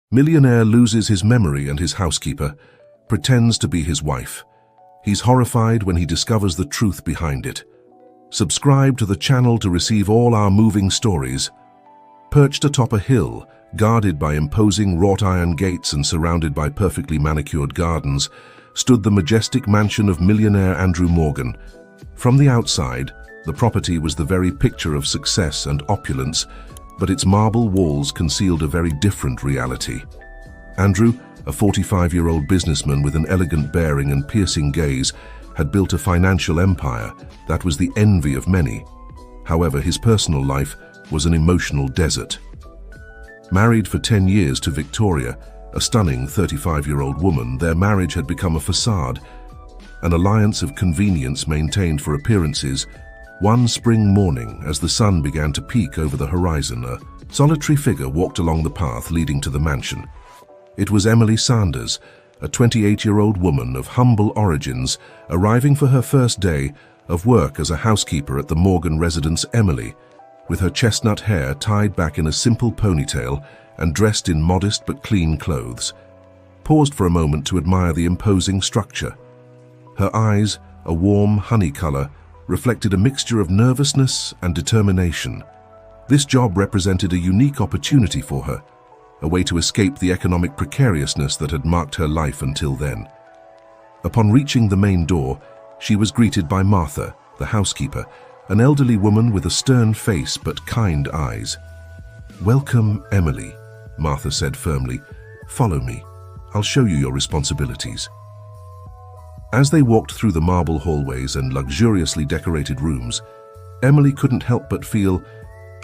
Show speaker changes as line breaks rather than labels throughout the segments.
Millionaire loses his memory and his housekeeper pretends to be his wife. He's horrified when he discovers the truth behind it. Subscribe to the channel to receive all our moving stories. Perched atop a hill, guarded by imposing wrought iron gates and surrounded by perfectly manicured gardens, stood the majestic mansion of millionaire Andrew Morgan. From the outside, the property was the very picture of success and opulence, but its marble walls concealed a very different reality. Andrew, a 45-year-old businessman with an elegant bearing and piercing gaze, had built a financial empire that was the envy of many. However, his personal life was an emotional desert. Married for 10 years to Victoria, a stunning 35-year-old woman, their marriage had become a facade, an alliance of convenience maintained for appearances. One spring morning, as the sun began to peak over the horizon, a solitary figure walked along the path leading to the mansion. It was Emily Sanders, a 28-year-old woman of humble origins, arriving for her first day of work as a housekeeper at the Morgan residence. Emily, with her chestnut hair tied back in a simple ponytail and dressed in modest but clean clothes, paused for a moment to admire the imposing structure. Her eyes, a warm honey color, reflected a mixture of nervousness and determination. This job represented a unique opportunity for her, a way to escape the economic precariousness that had marked her life until then. Upon reaching the main door, she was greeted by Martha, the housekeeper, an elderly woman with a stern face but kind eyes. "Welcome, Emily," Martha said firmly. "Follow me. I'll show you your responsibilities." As they walked through the marble hallways and luxuriously decorated rooms, Emily couldn't help but feel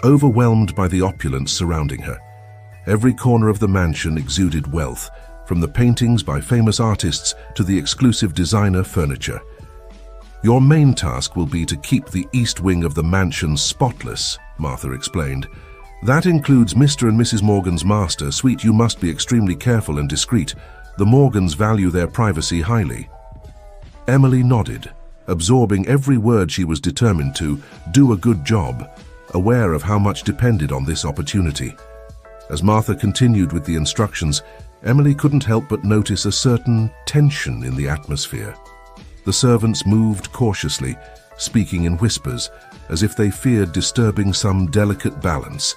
overwhelmed by the opulence surrounding her. Every corner of the mansion exuded wealth, from the paintings by famous artists to the exclusive designer furniture. "Your main task will be to keep the east wing of the mansion spotless," Martha explained. "That includes Mr. and Mrs. Morgan's master suite. You must be extremely careful and discreet. The Morgans value their privacy highly." Emily nodded, absorbing every word. She was determined to do a good job, aware of how much depended on this opportunity. As Martha continued with the instructions, Emily couldn't help but notice a certain tension in the atmosphere. The servants moved cautiously, speaking in whispers, as if they feared disturbing some delicate balance.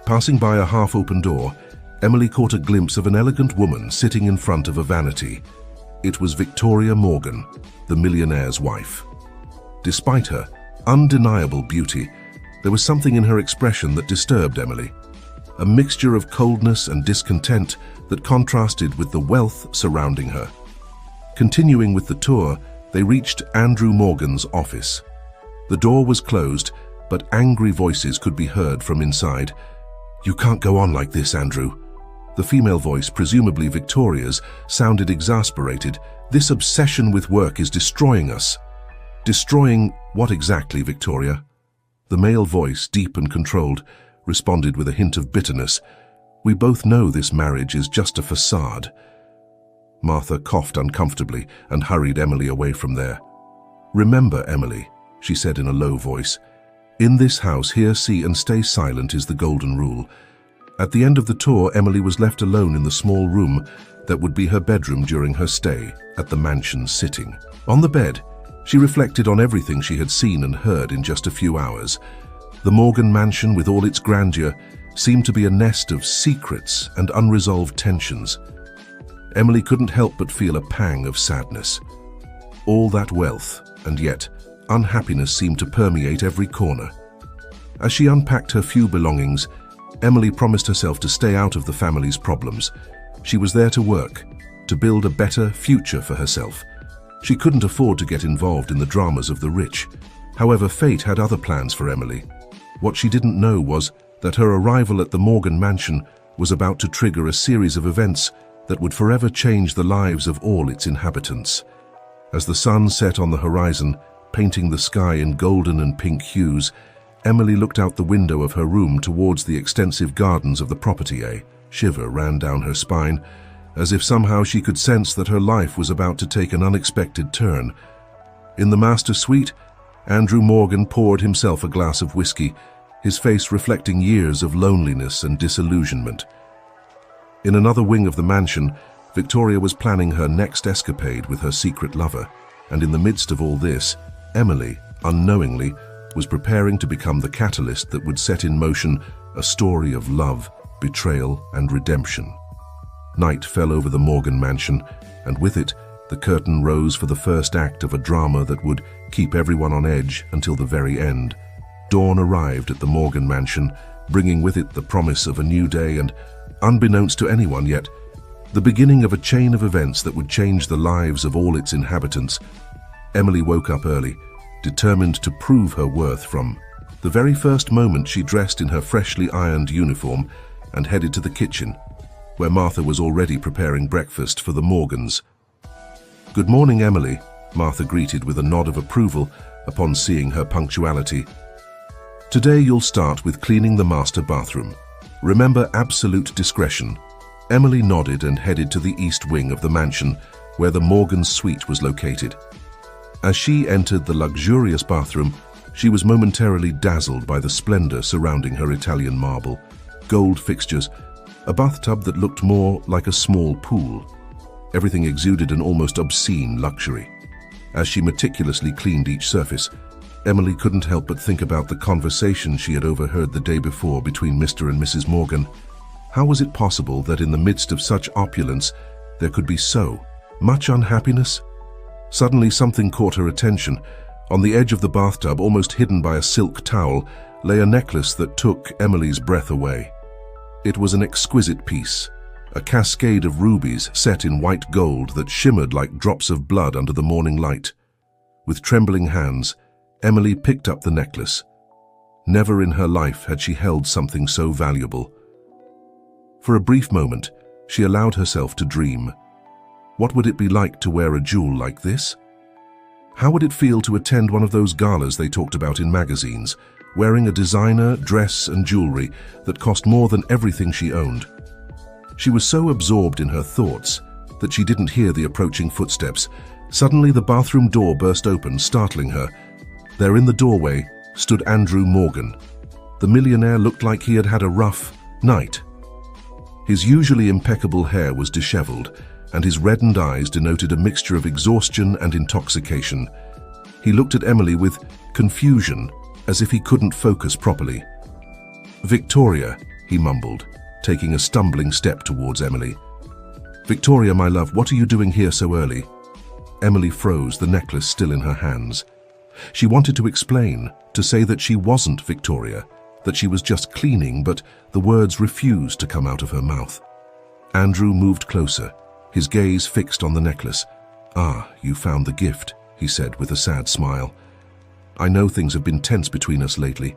Passing by a half-open door, Emily caught a glimpse of an elegant woman sitting in front of a vanity. It was Victoria Morgan, the millionaire's wife. Despite her undeniable beauty, there was something in her expression that disturbed Emily. A mixture of coldness and discontent that contrasted with the wealth surrounding her. Continuing with the tour, they reached Andrew Morgan's office. The door was closed, but angry voices could be heard from inside. "You can't go on like this, Andrew." The female voice, presumably Victoria's, sounded exasperated. "This obsession with work is destroying us." "Destroying what exactly, Victoria?" The male voice, deep and controlled, responded with a hint of bitterness. "We both know this marriage is just a facade." Martha coughed uncomfortably and hurried Emily away from there. "Remember, Emily," she said in a low voice, "in this house, hear, see, and stay silent is the golden rule." At the end of the tour, Emily was left alone in the small room that would be her bedroom during her stay at the mansion's sitting. On the bed, she reflected on everything she had seen and heard in just a few hours. The Morgan mansion, with all its grandeur, seemed to be a nest of secrets and unresolved tensions. Emily couldn't help but feel a pang of sadness. All that wealth, and yet unhappiness seemed to permeate every corner. As she unpacked her few belongings, Emily promised herself to stay out of the family's problems. She was there to work, to build a better future for herself. She couldn't afford to get involved in the dramas of the rich. However, fate had other plans for Emily. What she didn't know was that her arrival at the Morgan mansion was about to trigger a series of events that would forever change the lives of all its inhabitants. As the sun set on the horizon, painting the sky in golden and pink hues, Emily looked out the window of her room towards the extensive gardens of the property. A shiver ran down her spine, as if somehow she could sense that her life was about to take an unexpected turn. In the master suite, Andrew Morgan poured himself a glass of whiskey, his face reflecting years of loneliness and disillusionment. In another wing of the mansion, Victoria was planning her next escapade with her secret lover, and in the midst of all this, Emily, unknowingly, was preparing to become the catalyst that would set in motion a story of love, betrayal, and redemption. Night fell over the Morgan mansion, and with it, the curtain rose for the first act of a drama that would keep everyone on edge until the very end. Dawn arrived at the Morgan mansion, bringing with it the promise of a new day and, unbeknownst to anyone yet, the beginning of a chain of events that would change the lives of all its inhabitants. Emily woke up early, determined to prove her worth from the very first moment she dressed in her freshly ironed uniform and headed to the kitchen, where Martha was already preparing breakfast for the Morgans. "Good morning, Emily," Martha greeted with a nod of approval upon seeing her punctuality. "Today you'll start with cleaning the master bathroom. Remember absolute discretion." Emily nodded and headed to the east wing of the mansion, where the Morgan's suite was located. As she entered the luxurious bathroom, she was momentarily dazzled by the splendor surrounding her Italian marble, gold fixtures, a bathtub that looked more like a small pool. Everything exuded an almost obscene luxury. As she meticulously cleaned each surface, Emily couldn't help but think about the conversation she had overheard the day before between Mr. and Mrs. Morgan. How was it possible that in the midst of such opulence there could be so much unhappiness? Suddenly something caught her attention. On the edge of the bathtub, almost hidden by a silk towel, lay a necklace that took Emily's breath away. It was an exquisite piece, a cascade of rubies set in white gold that shimmered like drops of blood under the morning light. With trembling hands, Emily picked up the necklace. Never in her life had she held something so valuable. For a brief moment, she allowed herself to dream. What would it be like to wear a jewel like this? How would it feel to attend one of those galas they talked about in magazines, wearing a designer dress and jewelry that cost more than everything she owned? She was so absorbed in her thoughts that she didn't hear the approaching footsteps. Suddenly the bathroom door burst open, startling her. There in the doorway stood Andrew Morgan. The millionaire looked like he had had a rough night. His usually impeccable hair was disheveled, and his reddened eyes denoted a mixture of exhaustion and intoxication. He looked at Emily with confusion, as if he couldn't focus properly. "Victoria," he mumbled, taking a stumbling step towards Emily. "Victoria, my love, what are you doing here so early?" Emily froze, the necklace still in her hands. She wanted to explain, to say that she wasn't Victoria, that she was just cleaning, but the words refused to come out of her mouth. Andrew moved closer, his gaze fixed on the necklace. "Ah, you found the gift," he said with a sad smile. "I know things have been tense between us lately,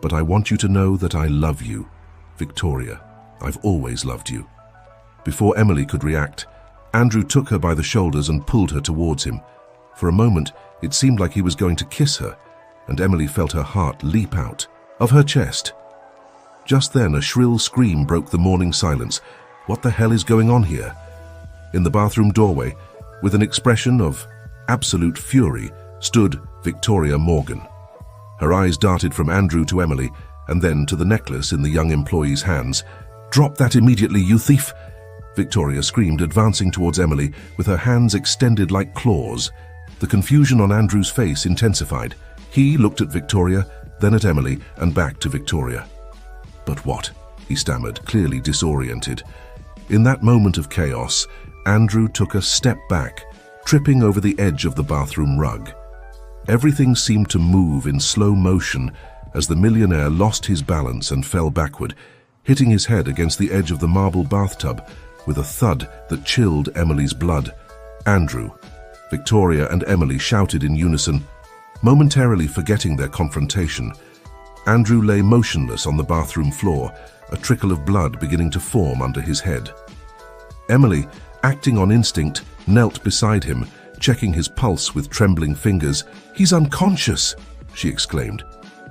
but I want you to know that I love you, Victoria. I've always loved you." Before Emily could react, Andrew took her by the shoulders and pulled her towards him. For a moment, it seemed like he was going to kiss her, and Emily felt her heart leap out of her chest. Just then, a shrill scream broke the morning silence. What the hell is going on here? In the bathroom doorway, with an expression of absolute fury, stood Victoria Morgan. Her eyes darted from Andrew to Emily, and then to the necklace in the young employee's hands. "Drop that immediately, you thief!" Victoria screamed, advancing towards Emily with her hands extended like claws. The confusion on Andrew's face intensified. He looked at Victoria, then at Emily, and back to Victoria. "But what?" he stammered, clearly disoriented. In that moment of chaos, Andrew took a step back, tripping over the edge of the bathroom rug. Everything seemed to move in slow motion as the millionaire lost his balance and fell backward, hitting his head against the edge of the marble bathtub with a thud that chilled Emily's blood. Andrew, Victoria, and Emily shouted in unison, momentarily forgetting their confrontation. Andrew lay motionless on the bathroom floor, a trickle of blood beginning to form under his head. Emily, acting on instinct, knelt beside him, checking his pulse with trembling fingers. "He's unconscious," she exclaimed.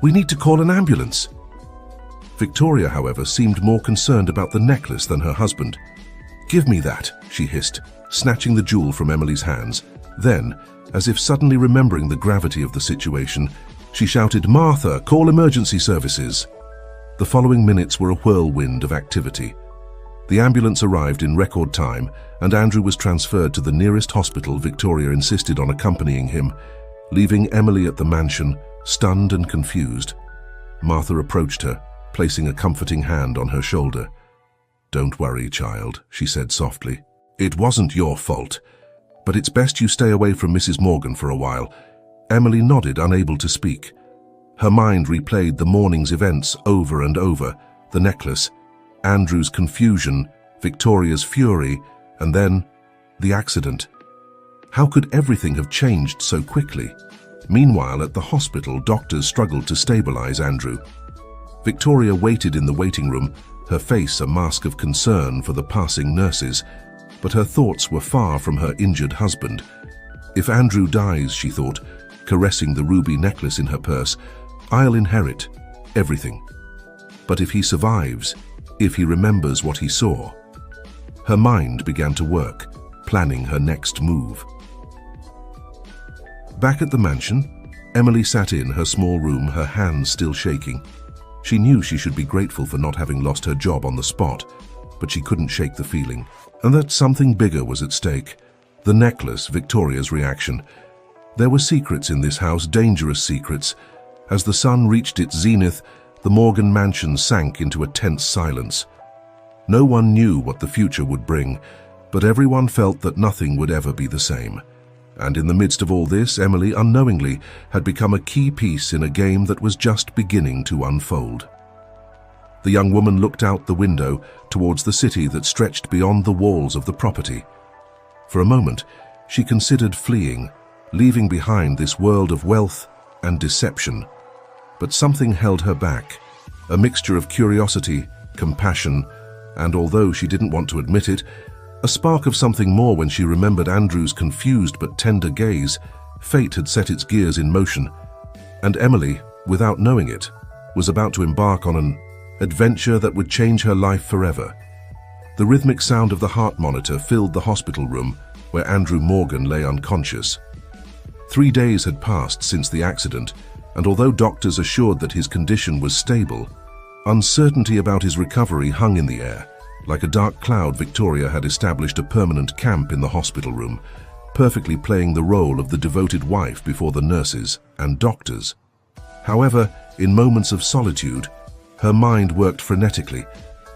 "We need to call an ambulance." Victoria, however, seemed more concerned about the necklace than her husband. "Give me that," she hissed, snatching the jewel from Emily's hands. Then, as if suddenly remembering the gravity of the situation, she shouted, "Martha, call emergency services." The following minutes were a whirlwind of activity. The ambulance arrived in record time, and Andrew was transferred to the nearest hospital. Victoria insisted on accompanying him, leaving Emily at the mansion, stunned and confused. Martha approached her, placing a comforting hand on her shoulder. "Don't worry, child," she said softly. "It wasn't your fault, but it's best you stay away from Mrs. Morgan for a while." Emily nodded, unable to speak. Her mind replayed the morning's events over and over: the necklace, Andrew's confusion, Victoria's fury, and then the accident. How could everything have changed so quickly? Meanwhile, at the hospital, doctors struggled to stabilize Andrew. Victoria waited in the waiting room, her face a mask of concern for the passing nurses, but her thoughts were far from her injured husband. "If Andrew dies," she thought, caressing the ruby necklace in her purse, "I'll inherit everything. But if he survives, if he remembers what he saw..." Her mind began to work, planning her next move. Back at the mansion, Emily sat in her small room, her hands still shaking. She knew she should be grateful for not having lost her job on the spot, but she couldn't shake the feeling, and that something bigger was at stake. The necklace, Victoria's reaction. There were secrets in this house, dangerous secrets. As the sun reached its zenith, the Morgan mansion sank into a tense silence. No one knew what the future would bring, but everyone felt that nothing would ever be the same. And in the midst of all this, Emily, unknowingly, had become a key piece in a game that was just beginning to unfold. The young woman looked out the window towards the city that stretched beyond the walls of the property. For a moment, she considered fleeing, leaving behind this world of wealth and deception. But something held her back, a mixture of curiosity, compassion, and although she didn't want to admit it, a spark of something more when she remembered Andrew's confused but tender gaze. Fate had set its gears in motion, and Emily, without knowing it, was about to embark on an adventure that would change her life forever. The rhythmic sound of the heart monitor filled the hospital room where Andrew Morgan lay unconscious. 3 days had passed since the accident, and although doctors assured that his condition was stable, uncertainty about his recovery hung in the air. Like a dark cloud, Victoria had established a permanent camp in the hospital room, perfectly playing the role of the devoted wife before the nurses and doctors. However, in moments of solitude, her mind worked frenetically,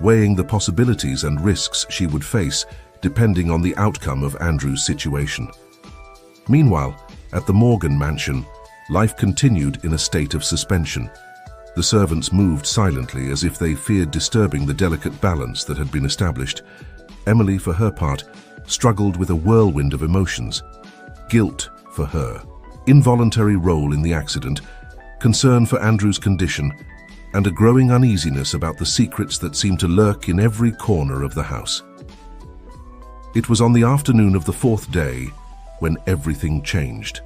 weighing the possibilities and risks she would face depending on the outcome of Andrew's situation. Meanwhile, at the Morgan mansion, life continued in a state of suspension. The servants moved silently as if they feared disturbing the delicate balance that had been established. Emily, for her part, struggled with a whirlwind of emotions. Guilt for her, involuntary role in the accident, concern for Andrew's condition, and a growing uneasiness about the secrets that seemed to lurk in every corner of the house. It was on the afternoon of the 4th day when everything changed.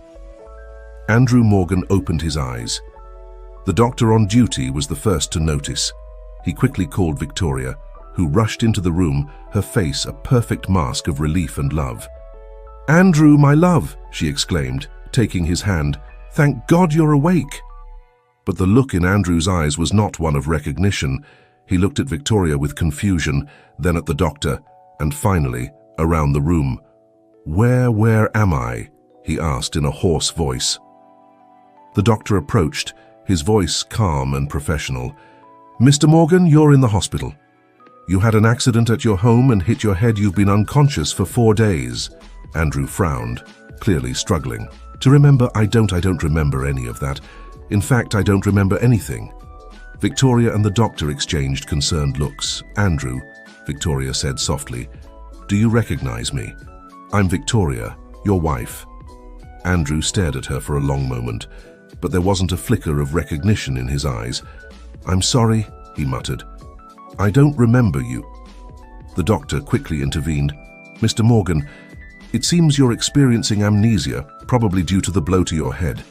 Andrew Morgan opened his eyes. The doctor on duty was the first to notice. He quickly called Victoria, who rushed into the room, her face a perfect mask of relief and love. "Andrew, my love," she exclaimed, taking his hand. "Thank God you're awake." But the look in Andrew's eyes was not one of recognition. He looked at Victoria with confusion, then at the doctor, and finally around the room. Where am I?" he asked in a hoarse voice. The doctor approached, his voice calm and professional. "Mr. Morgan, you're in the hospital. You had an accident at your home and hit your head. You've been unconscious for 4 days. Andrew frowned, clearly struggling. "To remember, I don't remember any of that. In fact, I don't remember anything." Victoria and the doctor exchanged concerned looks. "Andrew," Victoria said softly, "do you recognize me? I'm Victoria, your wife." Andrew stared at her for a long moment, but there wasn't a flicker of recognition in his eyes. "I'm sorry," he muttered. "I don't remember you." The doctor quickly intervened. "Mr. Morgan, it seems you're experiencing amnesia, probably due to the blow to your head.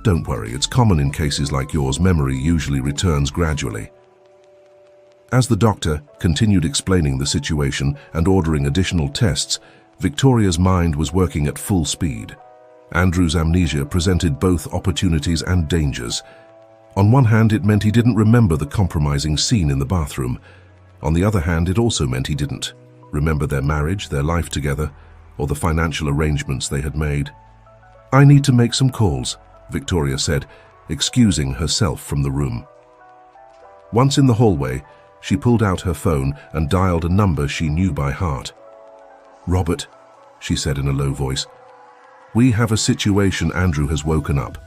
Don't worry, it's common in cases like yours. Memory usually returns gradually." As the doctor continued explaining the situation and ordering additional tests, Victoria's mind was working at full speed. Andrew's amnesia presented both opportunities and dangers. On one hand, it meant he didn't remember the compromising scene in the bathroom. On the other hand, it also meant he didn't remember their marriage, their life together, or the financial arrangements they had made. "I need to make some calls," Victoria said, excusing herself from the room. Once in the hallway, she pulled out her phone and dialed a number she knew by heart. "Robert," she said in a low voice, "we have a situation. Andrew has woken up,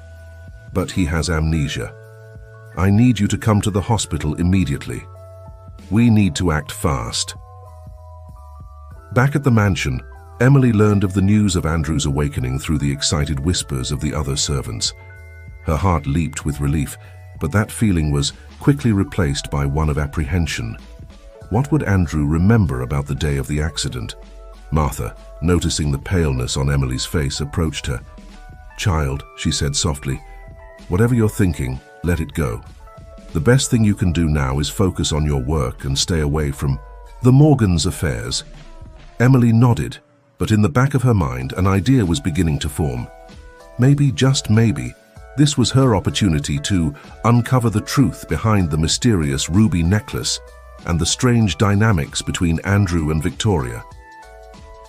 but he has amnesia. I need you to come to the hospital immediately. We need to act fast." Back at the mansion, Emily learned of the news of Andrew's awakening through the excited whispers of the other servants. Her heart leaped with relief, but that feeling was quickly replaced by one of apprehension. What would Andrew remember about the day of the accident? Martha, noticing the paleness on Emily's face, approached her. "Child," she said softly, "whatever you're thinking, let it go. The best thing you can do now is focus on your work and stay away from the Morgans' affairs." Emily nodded, but in the back of her mind, an idea was beginning to form. Maybe, just maybe, this was her opportunity to uncover the truth behind the mysterious ruby necklace and the strange dynamics between Andrew and Victoria.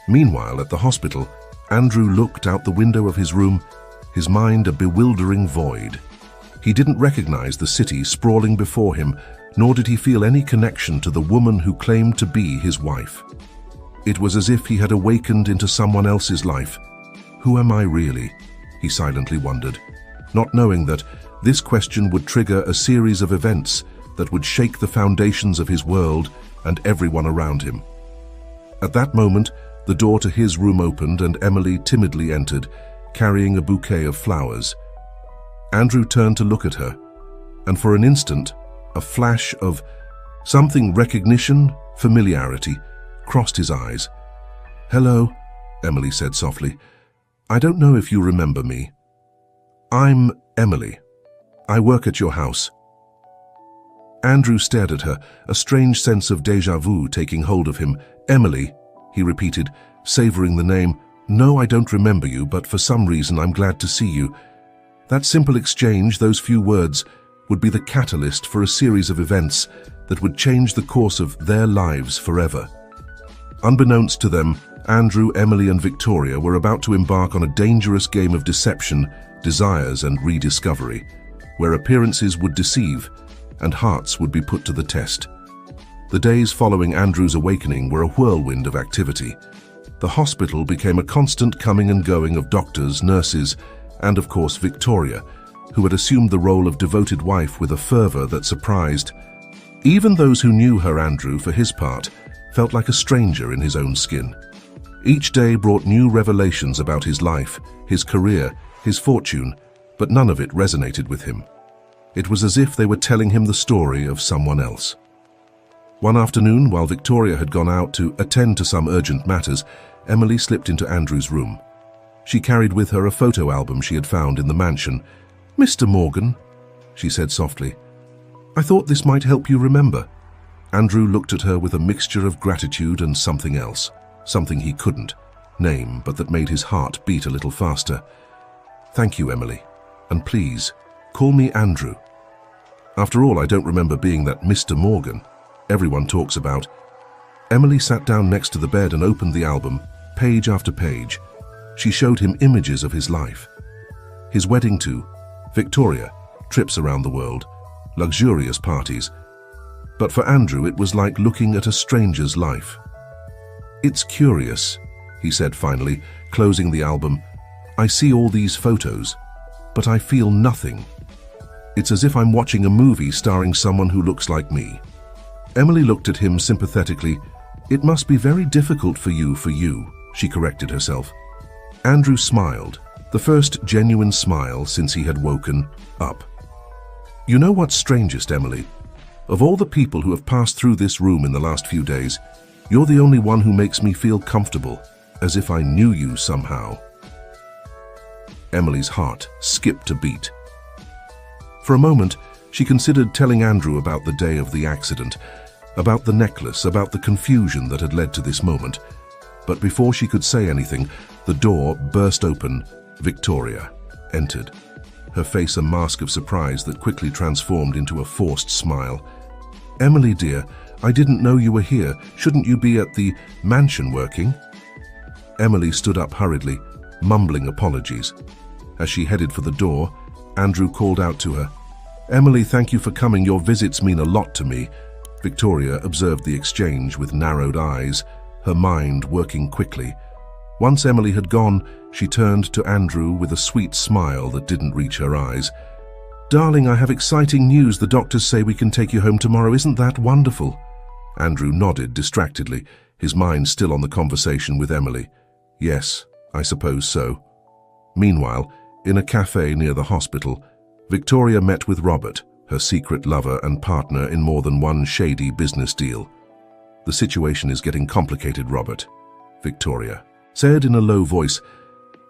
Meanwhile, at the hospital, Andrew looked out the window of his room, his mind a bewildering void. He didn't recognize the city sprawling before him, nor did he feel any connection to the woman who claimed to be his wife. It was as if he had awakened into someone else's life. Who am I really? He silently wondered, not knowing that this question would trigger a series of events that would shake the foundations of his world and everyone around him. At that moment, the door to his room opened and Emily timidly entered, carrying a bouquet of flowers. Andrew turned to look at her, and for an instant, a flash of something, recognition, familiarity, crossed his eyes. "Hello," Emily said softly. "I don't know if you remember me. I'm Emily. I work at your house." Andrew stared at her, a strange sense of déjà vu taking hold of him. "Emily," he repeated, savoring the name. "No, I don't remember you, but for some reason I'm glad to see you." That simple exchange, those few words, would be the catalyst for a series of events that would change the course of their lives forever. Unbeknownst to them, Andrew, Emily, and Victoria were about to embark on a dangerous game of deception, desires, and rediscovery, where appearances would deceive and hearts would be put to the test. The days following Andrew's awakening were a whirlwind of activity. The hospital became a constant coming and going of doctors, nurses, and of course Victoria, who had assumed the role of devoted wife with a fervor that surprised. Even those who knew her, Andrew, for his part, felt like a stranger in his own skin. Each day brought new revelations about his life, his career, his fortune, but none of it resonated with him. It was as if they were telling him the story of someone else. One afternoon, while Victoria had gone out to attend to some urgent matters, Emily slipped into Andrew's room. She carried with her a photo album she had found in the mansion. "Mr. Morgan," she said softly, "I thought this might help you remember." Andrew looked at her with a mixture of gratitude and something else, something he couldn't name, but that made his heart beat a little faster. "Thank you, Emily, and please, call me Andrew. After all, I don't remember being that Mr. Morgan everyone talks about." Emily sat down next to the bed and opened the album, page after page. She showed him images of his life. His wedding to Victoria, trips around the world, luxurious parties. But for Andrew, it was like looking at a stranger's life. "It's curious," he said finally, closing the album. "I see all these photos, but I feel nothing. It's as if I'm watching a movie starring someone who looks like me." Emily looked at him sympathetically. "It must be very difficult for you, she corrected herself. Andrew smiled, the first genuine smile since he had woken up. "You know what's strangest, Emily? Of all the people who have passed through this room in the last few days, you're the only one who makes me feel comfortable, as if I knew you somehow." Emily's heart skipped a beat. For a moment, she considered telling Andrew about the day of the accident, about the necklace, about the confusion that had led to this moment. But before she could say anything, the door burst open. Victoria entered, her face a mask of surprise that quickly transformed into a forced smile. "Emily, dear, I didn't know you were here. Shouldn't you be at the mansion working?" Emily stood up hurriedly, mumbling apologies. As she headed for the door, Andrew called out to her, "Emily, thank you for coming. Your visits mean a lot to me." Victoria observed the exchange with narrowed eyes, her mind working quickly. Once Emily had gone, she turned to Andrew with a sweet smile that didn't reach her eyes. "Darling, I have exciting news. The doctors say we can take you home tomorrow. Isn't that wonderful?" Andrew nodded distractedly, his mind still on the conversation with Emily. "Yes, I suppose so." Meanwhile, in a cafe near the hospital, Victoria met with Robert, her secret lover and partner in more than one shady business deal. "The situation is getting complicated, Robert," Victoria said in a low voice.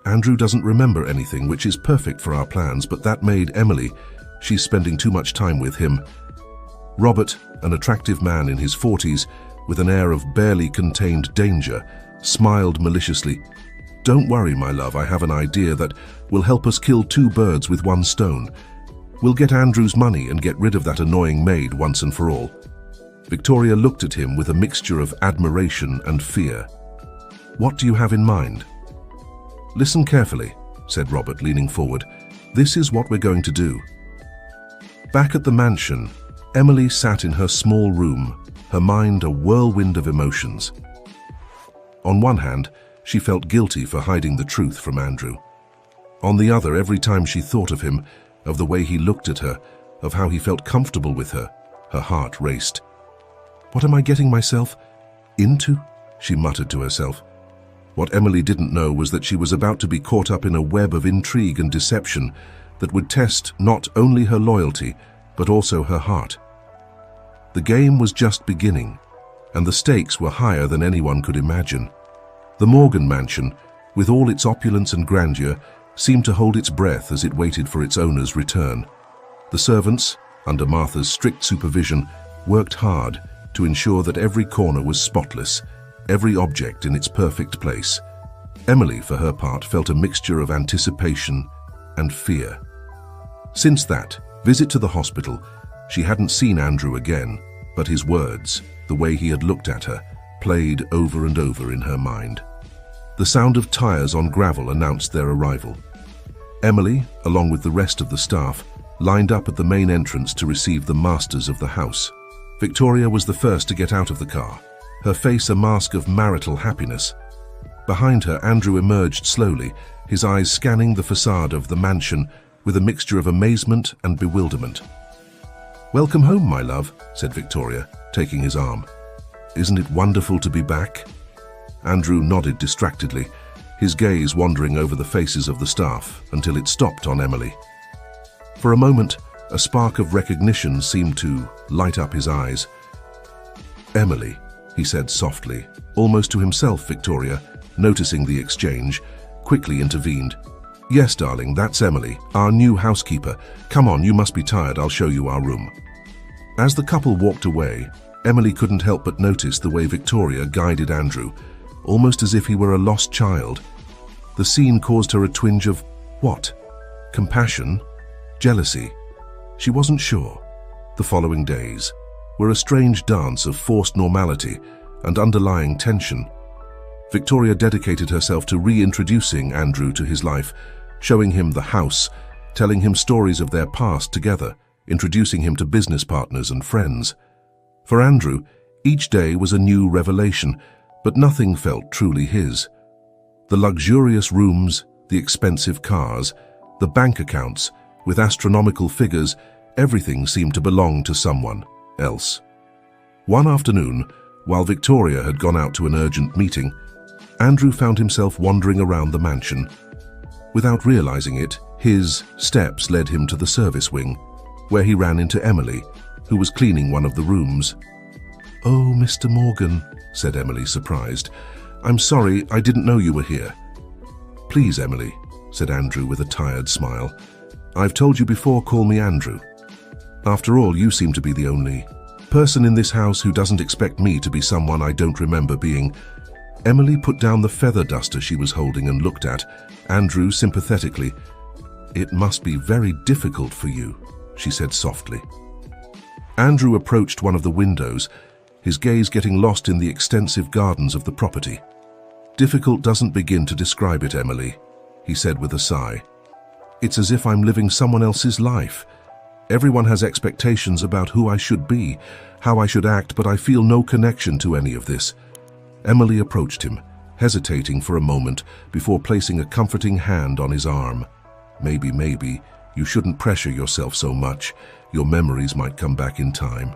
"Andrew doesn't remember anything, which is perfect for our plans, but that maid Emily, she's spending too much time with him." Robert, an attractive man in his 40s, with an air of barely contained danger, smiled maliciously. "Don't worry, my love, I have an idea that will help us kill two birds with one stone. We'll get Andrew's money and get rid of that annoying maid once and for all." Victoria looked at him with a mixture of admiration and fear. "What do you have in mind?" "Listen carefully," said Robert, leaning forward. "This is what we're going to do." Back at the mansion, Emily sat in her small room, her mind a whirlwind of emotions. On one hand, she felt guilty for hiding the truth from Andrew. On the other, every time she thought of him, of the way he looked at her, of how he felt comfortable with her, her heart raced. "What am I getting myself into?" she muttered to herself. What Emily didn't know was that she was about to be caught up in a web of intrigue and deception that would test not only her loyalty, but also her heart. The game was just beginning, and the stakes were higher than anyone could imagine. The Morgan mansion, with all its opulence and grandeur, seemed to hold its breath as it waited for its owner's return. The servants, under Martha's strict supervision, worked hard to ensure that every corner was spotless, every object in its perfect place. Emily, for her part, felt a mixture of anticipation and fear. Since that visit to the hospital, she hadn't seen Andrew again, but his words, the way he had looked at her, played over and over in her mind. The sound of tires on gravel announced their arrival. Emily, along with the rest of the staff, lined up at the main entrance to receive the masters of the house. Victoria was the first to get out of the car, her face a mask of marital happiness. Behind her, Andrew emerged slowly, his eyes scanning the facade of the mansion with a mixture of amazement and bewilderment. "Welcome home, my love," said Victoria, taking his arm. "Isn't it wonderful to be back?" Andrew nodded distractedly, his gaze wandering over the faces of the staff until it stopped on Emily. For a moment, a spark of recognition seemed to light up his eyes. "Emily," he said softly, almost to himself. Victoria, noticing the exchange, quickly intervened. "Yes, darling, that's Emily, our new housekeeper. Come on, you must be tired. I'll show you our room." As the couple walked away, Emily couldn't help but notice the way Victoria guided Andrew, almost as if he were a lost child. The scene caused her a twinge of, what? Compassion? Jealousy? She wasn't sure. The following days were a strange dance of forced normality and underlying tension. Victoria dedicated herself to reintroducing Andrew to his life, showing him the house, telling him stories of their past together, introducing him to business partners and friends. For Andrew, each day was a new revelation, but nothing felt truly his. The luxurious rooms, the expensive cars, the bank accounts with astronomical figures, everything seemed to belong to someone else. One afternoon, while Victoria had gone out to an urgent meeting, Andrew found himself wandering around the mansion. Without realizing it, his steps led him to the service wing, where he ran into Emily, who was cleaning one of the rooms. "Oh, Mr. Morgan," said Emily, surprised. "I'm sorry, I didn't know you were here." "Please, Emily," said Andrew with a tired smile. "I've told you before, call me Andrew. After all, you seem to be the only person in this house who doesn't expect me to be someone I don't remember being." Emily put down the feather duster she was holding and looked at Andrew sympathetically. "It must be very difficult for you," she said softly. Andrew approached one of the windows, his gaze getting lost in the extensive gardens of the property. "Difficult doesn't begin to describe it, Emily," he said with a sigh. "It's as if I'm living someone else's life. Everyone has expectations about who I should be, how I should act, but I feel no connection to any of this." Emily approached him, hesitating for a moment before placing a comforting hand on his arm. Maybe, you shouldn't pressure yourself so much. Your memories might come back in time."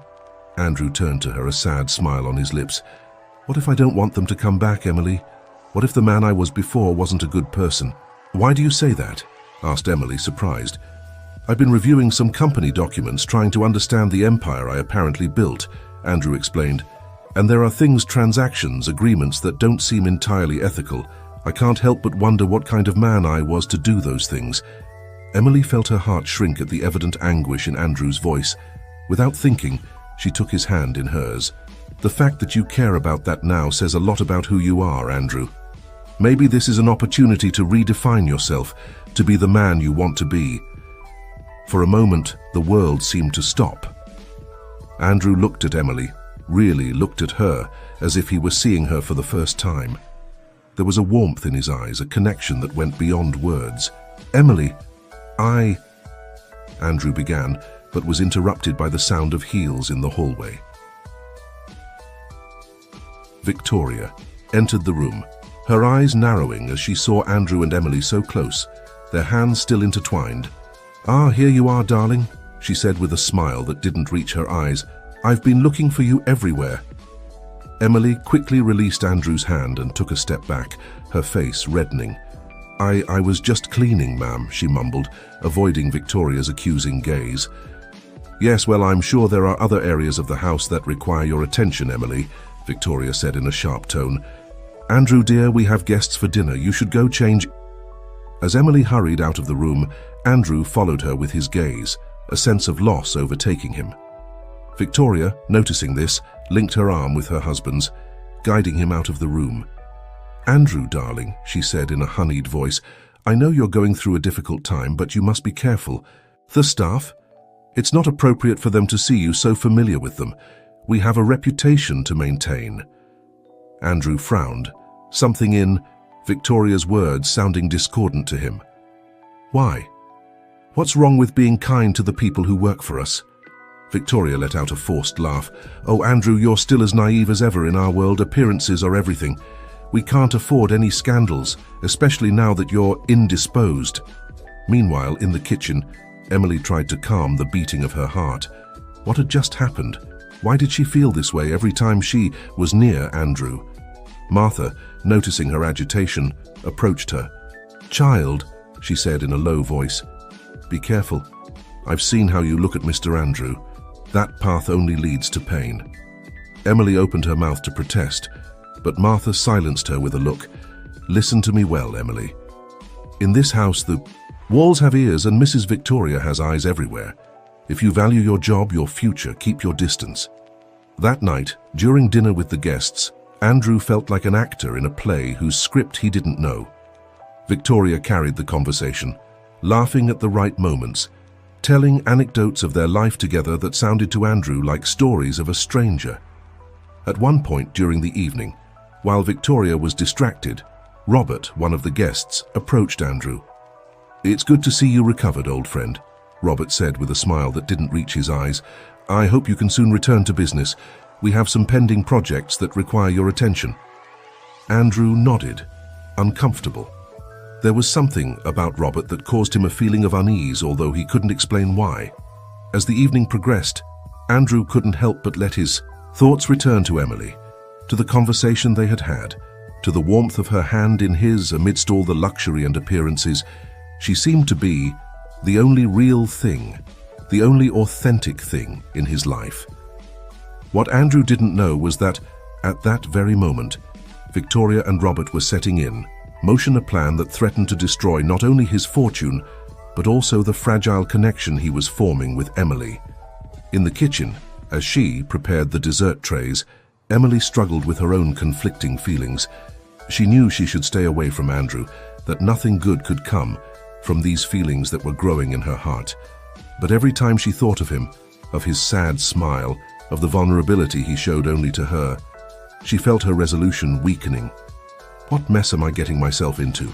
Andrew turned to her, a sad smile on his lips. "What if I don't want them to come back, Emily? What if the man I was before wasn't a good person?" "Why do you say that?" asked Emily, surprised. "I've been reviewing some company documents trying to understand the empire I apparently built," Andrew explained. "And there are things, transactions, agreements that don't seem entirely ethical. I can't help but wonder what kind of man I was to do those things." Emily felt her heart shrink at the evident anguish in Andrew's voice. Without thinking, she took his hand in hers. "The fact that you care about that now says a lot about who you are, Andrew. Maybe this is an opportunity to redefine yourself, to be the man you want to be." For a moment, the world seemed to stop. Andrew looked at Emily, really looked at her, as if he were seeing her for the first time. There was a warmth in his eyes, a connection that went beyond words. "Emily, Andrew began, but was interrupted by the sound of heels in the hallway. Victoria entered the room, her eyes narrowing as she saw Andrew and Emily so close, their hands still intertwined. "Ah, here you are, darling," she said with a smile that didn't reach her eyes. "I've been looking for you everywhere." Emily quickly released Andrew's hand and took a step back, her face reddening. I was just cleaning, ma'am," she mumbled, avoiding Victoria's accusing gaze. "Yes, well, I'm sure there are other areas of the house that require your attention, Emily," Victoria said in a sharp tone. "Andrew, dear, we have guests for dinner. You should go change." As Emily hurried out of the room, Andrew followed her with his gaze, a sense of loss overtaking him. Victoria, noticing this, linked her arm with her husband's, guiding him out of the room. "Andrew, darling," she said in a honeyed voice, "I know you're going through a difficult time, but you must be careful. The staff? It's not appropriate for them to see you so familiar with them. We have a reputation to maintain." Andrew frowned, something in Victoria's words sounding discordant to him. "Why? What's wrong with being kind to the people who work for us?" Victoria let out a forced laugh. "Oh, Andrew, you're still as naive as ever in our world. Appearances are everything. We can't afford any scandals, especially now that you're indisposed." Meanwhile, in the kitchen, Emily tried to calm the beating of her heart. What had just happened? Why did she feel this way every time she was near Andrew? Martha, noticing her agitation, approached her. "Child," she said in a low voice, "be careful. I've seen how you look at Mr. Andrew. That path only leads to pain." Emily opened her mouth to protest, but Martha silenced her with a look. "Listen to me well, Emily. In this house, the walls have ears and Mrs. Victoria has eyes everywhere. If you value your job, your future, keep your distance." That night, during dinner with the guests, Andrew felt like an actor in a play whose script he didn't know. Victoria carried the conversation, laughing at the right moments, telling anecdotes of their life together that sounded to Andrew like stories of a stranger. At one point during the evening, while Victoria was distracted, Robert, one of the guests, approached Andrew. "It's good to see you recovered, old friend," Robert said with a smile that didn't reach his eyes. "I hope you can soon return to business. We have some pending projects that require your attention." Andrew nodded, uncomfortable. There was something about Robert that caused him a feeling of unease, although he couldn't explain why. As the evening progressed, Andrew couldn't help but let his thoughts return to Emily, to the conversation they had had, to the warmth of her hand in his amidst all the luxury and appearances. She seemed to be the only real thing, the only authentic thing in his life. What Andrew didn't know was that, at that very moment, Victoria and Robert were setting in motion a plan that threatened to destroy not only his fortune, but also the fragile connection he was forming with Emily. In the kitchen, as she prepared the dessert trays, Emily struggled with her own conflicting feelings. She knew she should stay away from Andrew, that nothing good could come from these feelings that were growing in her heart. But every time she thought of him, of his sad smile, of the vulnerability he showed only to her. She felt her resolution weakening. "What mess am I getting myself into?"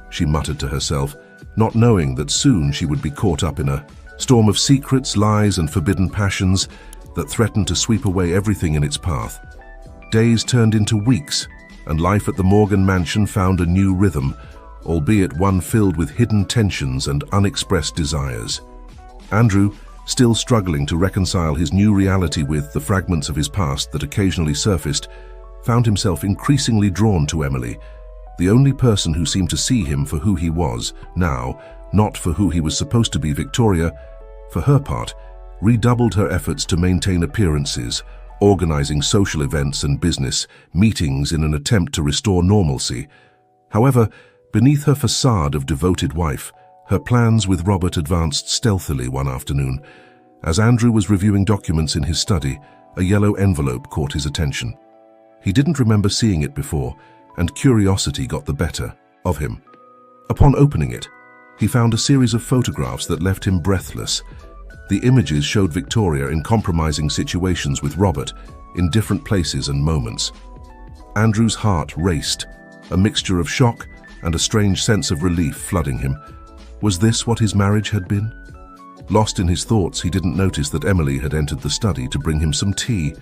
she muttered to herself, not knowing that soon she would be caught up in a storm of secrets, lies, and forbidden passions that threatened to sweep away everything in its path. Days turned into weeks, and life at the Morgan mansion found a new rhythm, albeit one filled with hidden tensions and unexpressed desires. Andrew, still struggling to reconcile his new reality with the fragments of his past that occasionally surfaced, found himself increasingly drawn to Emily, the only person who seemed to see him for who he was now, not for who he was supposed to be. Victoria, for her part, redoubled her efforts to maintain appearances, organizing social events and business meetings in an attempt to restore normalcy. However, beneath her facade of devoted wife, her plans with Robert advanced stealthily one afternoon. As Andrew was reviewing documents in his study, a yellow envelope caught his attention. He didn't remember seeing it before, and curiosity got the better of him. Upon opening it, he found a series of photographs that left him breathless. The images showed Victoria in compromising situations with Robert, in different places and moments. Andrew's heart raced, a mixture of shock and a strange sense of relief flooding him. Was this what his marriage had been? Lost in his thoughts, he didn't notice that Emily had entered the study to bring him some tea.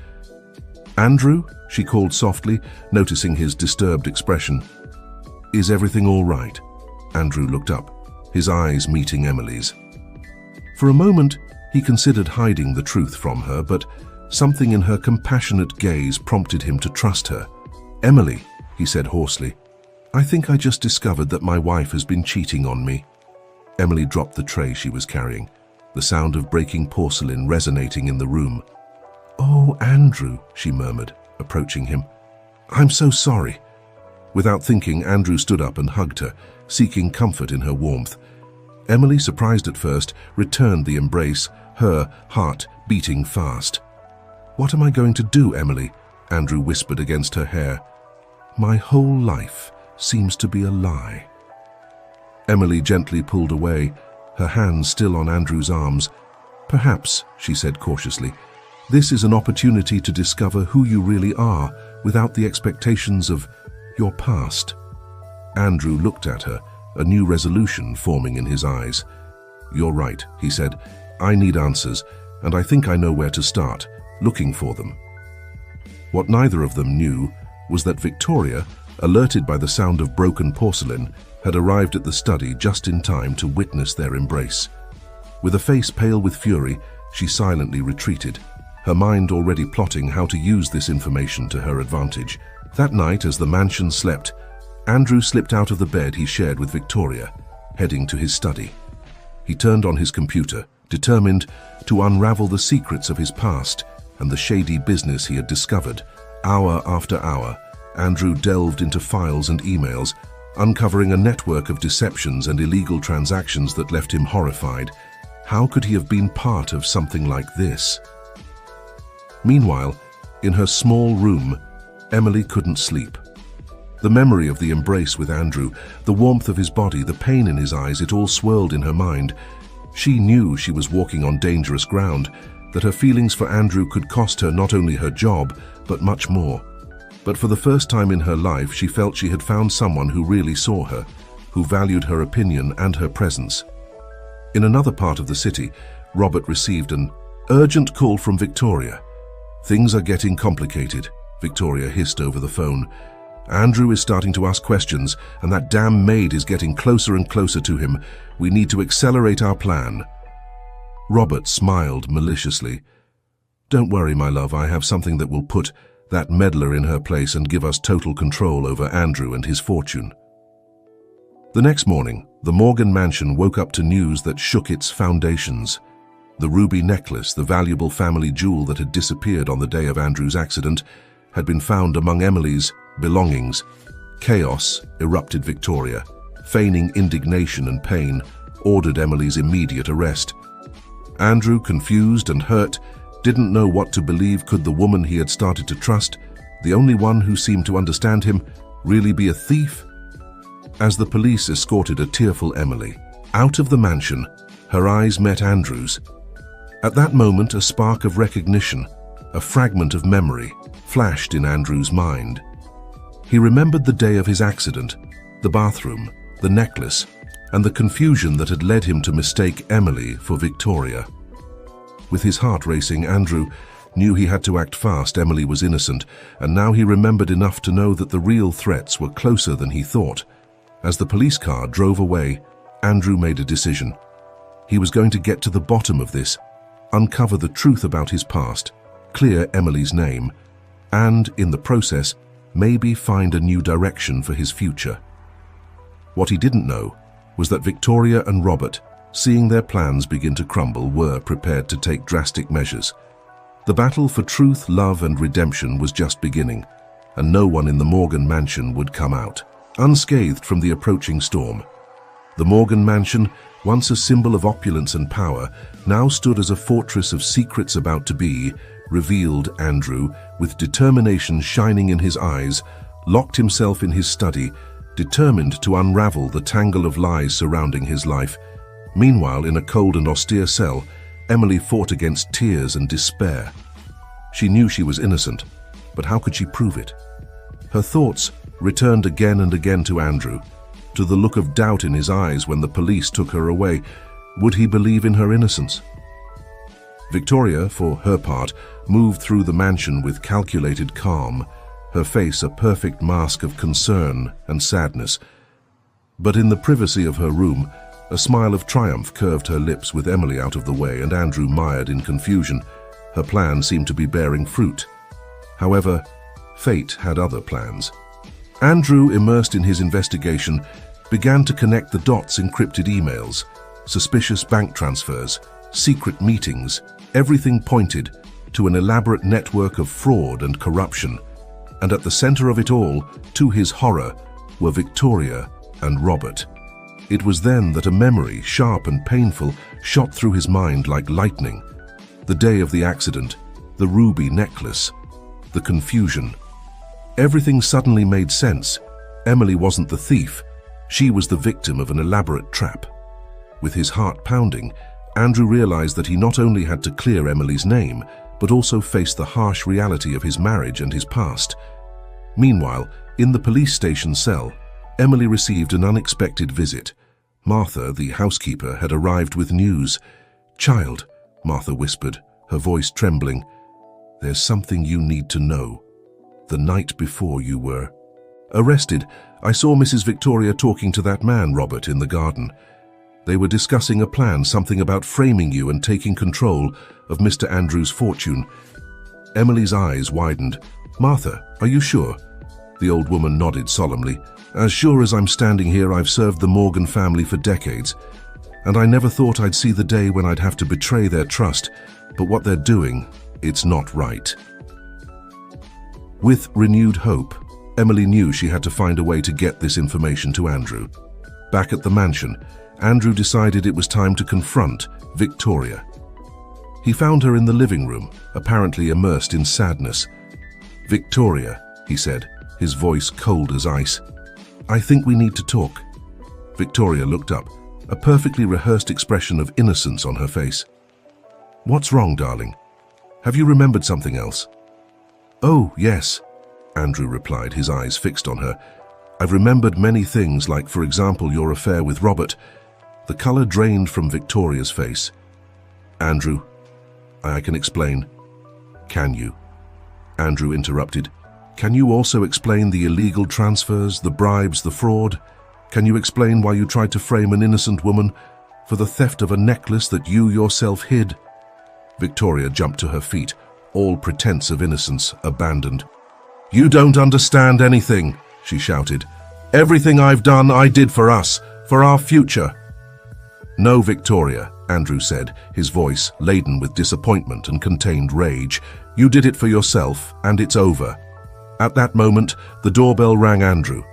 "Andrew?" she called softly, noticing his disturbed expression. "Is everything all right?" Andrew looked up, his eyes meeting Emily's. For a moment, he considered hiding the truth from her, but something in her compassionate gaze prompted him to trust her. "Emily," he said hoarsely, "I think I just discovered that my wife has been cheating on me." Emily dropped the tray she was carrying, the sound of breaking porcelain resonating in the room. "Oh, Andrew," she murmured, approaching him. "I'm so sorry." Without thinking, Andrew stood up and hugged her, seeking comfort in her warmth. Emily, surprised at first, returned the embrace, her heart beating fast. "What am I going to do, Emily?" Andrew whispered against her hair. "My whole life seems to be a lie." Emily gently pulled away, her hands still on Andrew's arms. "Perhaps," she said cautiously, "this is an opportunity to discover who you really are without the expectations of your past." Andrew looked at her, a new resolution forming in his eyes. "You're right," he said. "I need answers, and I think I know where to start, looking for them." What neither of them knew was that Victoria, alerted by the sound of broken porcelain, had arrived at the study just in time to witness their embrace. With a face pale with fury, she silently retreated, her mind already plotting how to use this information to her advantage. That night, as the mansion slept, Andrew slipped out of the bed he shared with Victoria, heading to his study. He turned on his computer, determined to unravel the secrets of his past and the shady business he had discovered. Hour after hour, Andrew delved into files and emails, uncovering a network of deceptions and illegal transactions that left him horrified. How could he have been part of something like this? Meanwhile, in her small room, Emily couldn't sleep. The memory of the embrace with Andrew, the warmth of his body, the pain in his eyes, it all swirled in her mind. She knew she was walking on dangerous ground, that her feelings for Andrew could cost her not only her job, but much more. But for the first time in her life, she felt she had found someone who really saw her, who valued her opinion and her presence. In another part of the city, Robert received an urgent call from Victoria. "Things are getting complicated," Victoria hissed over the phone. "Andrew is starting to ask questions, and that damn maid is getting closer and closer to him. We need to accelerate our plan." Robert smiled maliciously. "Don't worry, my love, I have something that will put that meddler in her place and give us total control over Andrew and his fortune." The next morning, the Morgan mansion woke up to news that shook its foundations. The ruby necklace, the valuable family jewel that had disappeared on the day of Andrew's accident, had been found among Emily's belongings. Chaos erupted. Victoria, feigning indignation and pain, ordered Emily's immediate arrest. Andrew, confused and hurt, didn't know what to believe. Could the woman he had started to trust, the only one who seemed to understand him, really be a thief? As the police escorted a tearful Emily out of the mansion, her eyes met Andrew's. At that moment, a spark of recognition, A fragment of memory flashed in Andrew's mind. He remembered the day of his accident, the bathroom, the necklace, and the confusion that had led him to mistake Emily for Victoria. With his heart racing, Andrew knew he had to act fast. Emily was innocent, and now he remembered enough to know that the real threats were closer than he thought. As the police car drove away, Andrew made a decision. He was going to get to the bottom of this, uncover the truth about his past, clear Emily's name, and, in the process, maybe find a new direction for his future. What he didn't know was that Victoria and Robert, seeing their plans begin to crumble, were prepared to take drastic measures. The battle for truth, love, and redemption was just beginning, and no one in the Morgan mansion would come out unscathed from the approaching storm. The Morgan mansion, once a symbol of opulence and power, now stood as a fortress of secrets about to be revealed. Andrew, with determination shining in his eyes, locked himself in his study, determined to unravel the tangle of lies surrounding his life. Meanwhile, in a cold and austere cell, Emily fought against tears and despair. She knew she was innocent, but how could she prove it? Her thoughts returned again and again to Andrew, to the look of doubt in his eyes when the police took her away. Would he believe in her innocence? Victoria, for her part, moved through the mansion with calculated calm, her face a perfect mask of concern and sadness. But in the privacy of her room, a smile of triumph curved her lips. With Emily out of the way and Andrew mired in confusion, her plan seemed to be bearing fruit. However, fate had other plans. Andrew, immersed in his investigation, began to connect the dots. Encrypted emails, suspicious bank transfers, secret meetings, everything pointed to an elaborate network of fraud and corruption. And at the center of it all, to his horror, were Victoria and Robert. It was then that a memory, sharp and painful, shot through his mind like lightning. The day of the accident, the ruby necklace, the confusion. Everything suddenly made sense. Emily wasn't the thief. She was the victim of an elaborate trap. With his heart pounding, Andrew realized that he not only had to clear Emily's name, but also face the harsh reality of his marriage and his past. Meanwhile, in the police station cell, Emily received an unexpected visit. Martha, the housekeeper, had arrived with news. "Child," Martha whispered, her voice trembling, "there's something you need to know. The night before you were arrested, I saw Mrs. Victoria talking to that man, Robert, in the garden. They were discussing a plan, something about framing you and taking control of Mr. Andrews' fortune." Emily's eyes widened. "Martha, are you sure?" The old woman nodded solemnly. "As sure as I'm standing here. I've served the Morgan family for decades, and I never thought I'd see the day when I'd have to betray their trust. But what they're doing, it's not right." With renewed hope, Emily knew she had to find a way to get this information to Andrew. Back at the mansion, Andrew decided it was time to confront Victoria. He found her in the living room, apparently immersed in sadness. "Victoria," he said, his voice cold as ice, "I think we need to talk." Victoria looked up, a perfectly rehearsed expression of innocence on her face. "What's wrong, darling? Have you remembered something else?" "Oh, yes," Andrew replied, his eyes fixed on her. "I've remembered many things, like, for example, your affair with Robert." The color drained from Victoria's face. "Andrew, I can explain." "Can you?" Andrew interrupted. "Can you also explain the illegal transfers, the bribes, the fraud? Can you explain why you tried to frame an innocent woman for the theft of a necklace that you yourself hid?" Victoria jumped to her feet, all pretense of innocence abandoned. "You don't understand anything," she shouted. "Everything I've done, I did for us, for our future." "No, Victoria," Andrew said, his voice laden with disappointment and contained rage. "You did it for yourself, and it's over." At that moment, the doorbell rang. Andrew,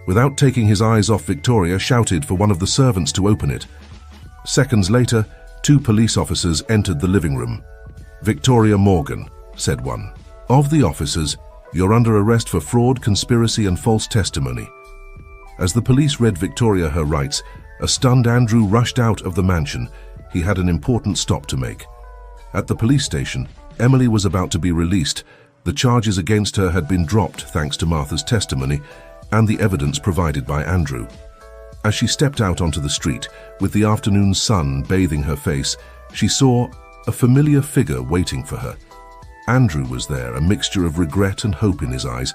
without taking his eyes off Victoria, shouted for one of the servants to open it. Seconds later, 2 police officers entered the living room. "Victoria Morgan," said one. "Of the officers, you're under arrest for fraud, conspiracy, and false testimony." As the police read Victoria her rights, a stunned Andrew rushed out of the mansion. He had an important stop to make. At the police station, Emily was about to be released. The charges against her had been dropped thanks to Martha's testimony and the evidence provided by Andrew. As she stepped out onto the street, with the afternoon sun bathing her face, she saw a familiar figure waiting for her. Andrew was there, a mixture of regret and hope in his eyes.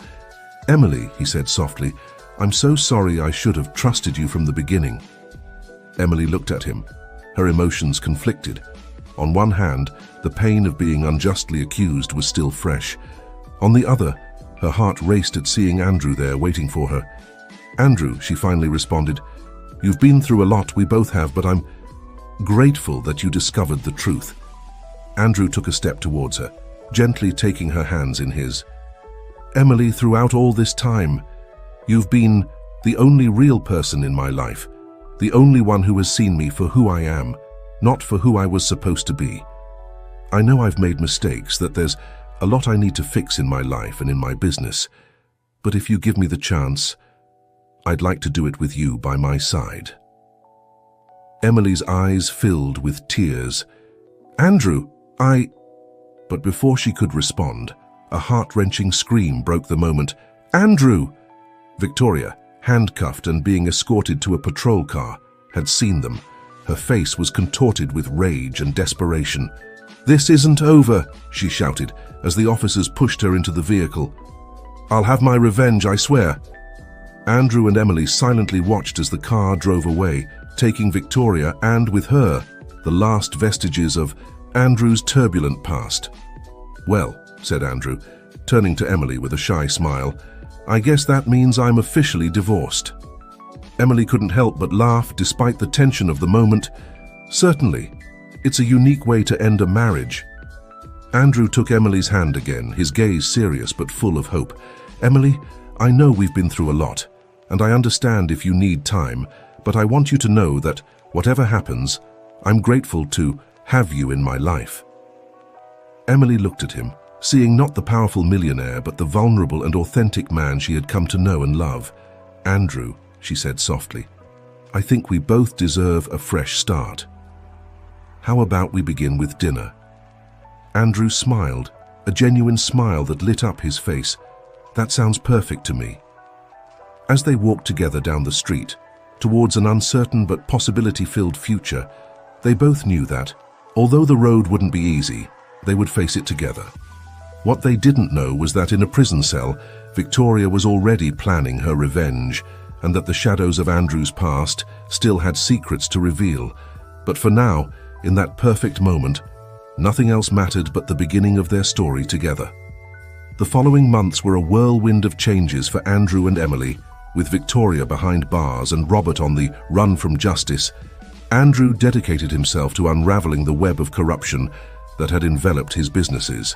"Emily," he said softly, "I'm so sorry. I should have trusted you from the beginning." Emily looked at him, her emotions conflicted. On one hand, the pain of being unjustly accused was still fresh. On the other, her heart raced at seeing Andrew there waiting for her. "Andrew," she finally responded, "you've been through a lot, we both have, but I'm grateful that you discovered the truth." Andrew took a step towards her, gently taking her hands in his. "Emily, throughout all this time, you've been the only real person in my life, the only one who has seen me for who I am, not for who I was supposed to be. I know I've made mistakes, that there's a lot I need to fix in my life and in my business, but if you give me the chance, I'd like to do it with you by my side." Emily's eyes filled with tears. "Andrew, But before she could respond, a heart-wrenching scream broke the moment. "Andrew!" Victoria, handcuffed and being escorted to a patrol car, had seen them. Her face was contorted with rage and desperation. "This isn't over," she shouted as the officers pushed her into the vehicle. "I'll have my revenge, I swear." Andrew and Emily silently watched as the car drove away, taking Victoria and, with her, the last vestiges of Andrew's turbulent past. "Well," said Andrew, turning to Emily with a shy smile, "I guess that means I'm officially divorced." Emily couldn't help but laugh despite the tension of the moment. "Certainly. It's a unique way to end a marriage." Andrew took Emily's hand again, his gaze serious but full of hope. "Emily, I know we've been through a lot, and I understand if you need time, but I want you to know that, whatever happens, I'm grateful to have you in my life." Emily looked at him, seeing not the powerful millionaire but the vulnerable and authentic man she had come to know and love. "Andrew," she said softly, "I think we both deserve a fresh start. How about we begin with dinner?" Andrew smiled, a genuine smile that lit up his face. "That sounds perfect to me." As they walked together down the street, towards an uncertain but possibility-filled future, they both knew that, although the road wouldn't be easy, they would face it together. What they didn't know was that in a prison cell, Victoria was already planning her revenge, and that the shadows of Andrew's past still had secrets to reveal. But for now, in that perfect moment, nothing else mattered but the beginning of their story together. The following months were a whirlwind of changes for Andrew and Emily, with Victoria behind bars and Robert on the run from justice. Andrew dedicated himself to unraveling the web of corruption that had enveloped his businesses.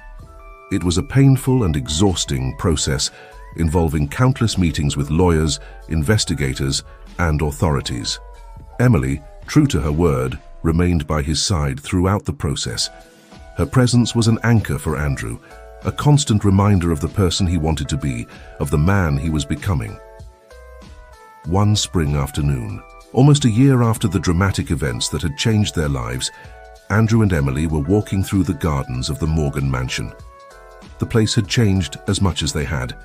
It was a painful and exhausting process, involving countless meetings with lawyers, investigators, and authorities. Emily, true to her word, remained by his side throughout the process. Her presence was an anchor for Andrew, a constant reminder of the person he wanted to be, of the man he was becoming. One spring afternoon, almost a year after the dramatic events that had changed their lives, Andrew and Emily were walking through the gardens of the Morgan mansion. The place had changed as much as they had.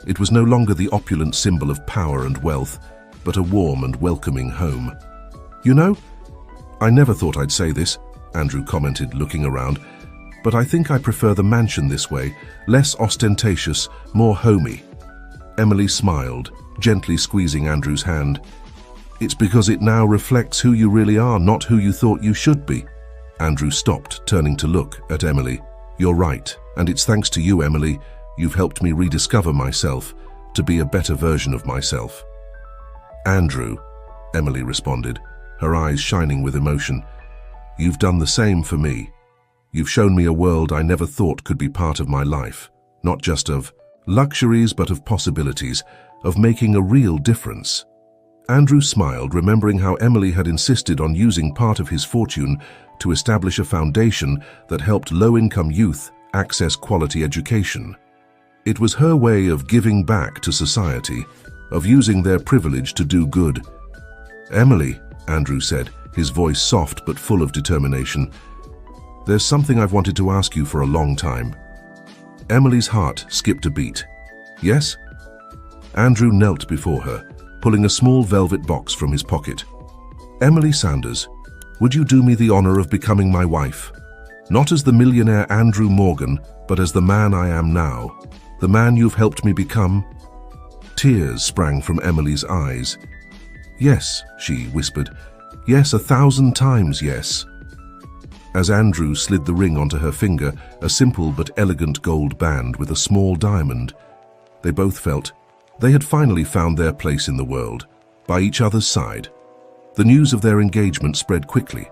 It was no longer the opulent symbol of power and wealth, but a warm and welcoming home. "You know, I never thought I'd say this," Andrew commented, looking around, "but I think I prefer the mansion this way, less ostentatious, more homey." Emily smiled, gently squeezing Andrew's hand. "It's because it now reflects who you really are, not who you thought you should be." Andrew stopped, turning to look at Emily. "You're right, and it's thanks to you, Emily. You've helped me rediscover myself, to be a better version of myself." "Andrew," Emily responded, her eyes shining with emotion, "you've done the same for me. You've shown me a world I never thought could be part of my life, not just of luxuries but of possibilities, of making a real difference." Andrew smiled, remembering how Emily had insisted on using part of his fortune to establish a foundation that helped low-income youth access quality education. It was her way of giving back to society, of using their privilege to do good. "Emily," Andrew said, his voice soft but full of determination, There's something I've wanted to ask you for a long time. Emily's heart skipped a beat. Yes? Andrew knelt before her, pulling a small velvet box from his pocket. Emily Sanders, would you do me the honor of becoming my wife? Not as the millionaire Andrew Morgan, but as the man I am now. The man you've helped me become. Tears sprang from Emily's eyes. Yes, she whispered. Yes, 1,000 times yes. As Andrew slid the ring onto her finger, a simple but elegant gold band with a small diamond, they both felt they had finally found their place in the world, by each other's side. The news of their engagement spread quickly.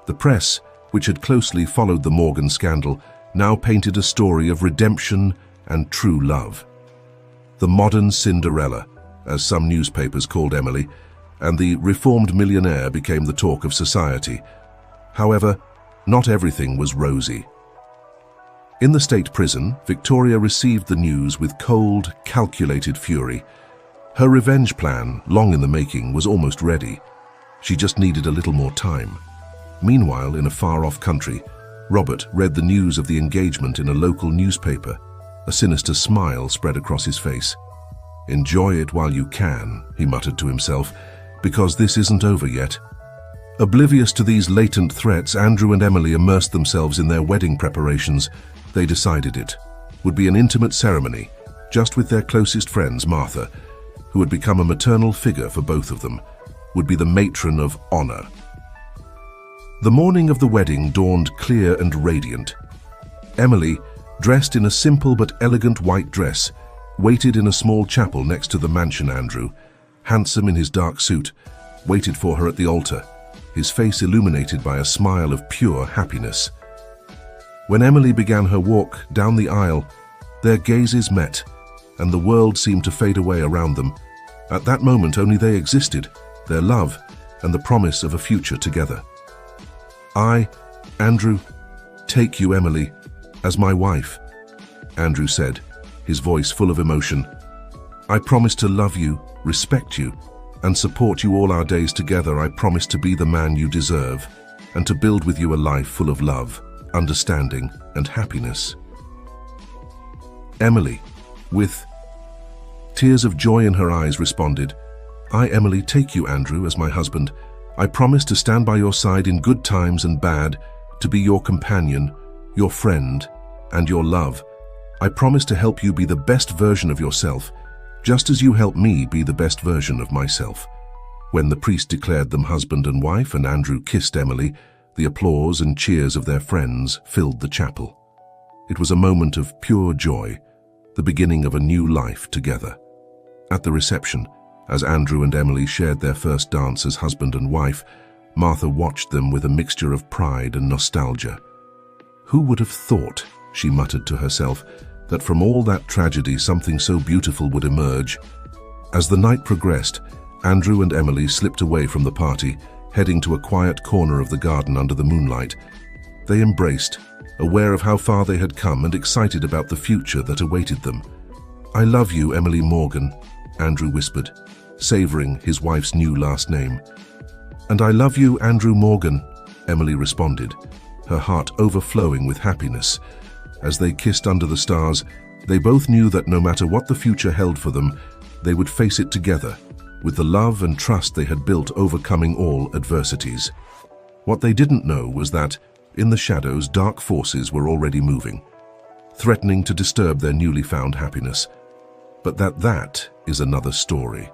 The press, which had closely followed the Morgan scandal, now painted a story of redemption and true love. The modern Cinderella, as some newspapers called Emily, and the reformed millionaire became the talk of society. However, not everything was rosy. In the state prison, Victoria received the news with cold, calculated fury. Her revenge plan, long in the making, was almost ready. She just needed a little more time. Meanwhile, in a far-off country, Robert read the news of the engagement in a local newspaper. A sinister smile spread across his face. "Enjoy it while you can," he muttered to himself, "because this isn't over yet." Oblivious to these latent threats, Andrew and Emily immersed themselves in their wedding preparations. They decided it would be an intimate ceremony, just with their closest friends. Martha, who had become a maternal figure for both of them, would be the matron of honor. The morning of the wedding dawned clear and radiant. Emily, dressed in a simple but elegant white dress, waited in a small chapel next to the mansion. Andrew, handsome in his dark suit, waited for her at the altar, his face illuminated by a smile of pure happiness. When Emily began her walk down the aisle, their gazes met, and the world seemed to fade away around them. At that moment, only they existed, their love, and the promise of a future together. "I, Andrew, take you, Emily, as my wife," Andrew said, his voice full of emotion. "I promise to love you, respect you, and support you all our days together. I promise to be the man you deserve, and to build with you a life full of love, understanding, and happiness." Emily, with tears of joy in her eyes, responded, "I, Emily, take you, Andrew, as my husband. I promise to stand by your side in good times and bad, to be your companion, your friend, and your love. I promise to help you be the best version of yourself, just as you help me be the best version of myself." When the priest declared them husband and wife and Andrew kissed Emily, the applause and cheers of their friends filled the chapel. It was a moment of pure joy, the beginning of a new life together. At the reception, as Andrew and Emily shared their first dance as husband and wife, Martha watched them with a mixture of pride and nostalgia. "Who would have thought," she muttered to herself, "that from all that tragedy something so beautiful would emerge?" As the night progressed, Andrew and Emily slipped away from the party, heading to a quiet corner of the garden under the moonlight. They embraced, aware of how far they had come and excited about the future that awaited them. "I love you, Emily Morgan," Andrew whispered, savoring his wife's new last name. "And I love you, Andrew Morgan," Emily responded, her heart overflowing with happiness. As they kissed under the stars, they both knew that no matter what the future held for them, they would face it together, with the love and trust they had built overcoming all adversities. What they didn't know was that, in the shadows, dark forces were already moving, threatening to disturb their newly found happiness. But that is another story.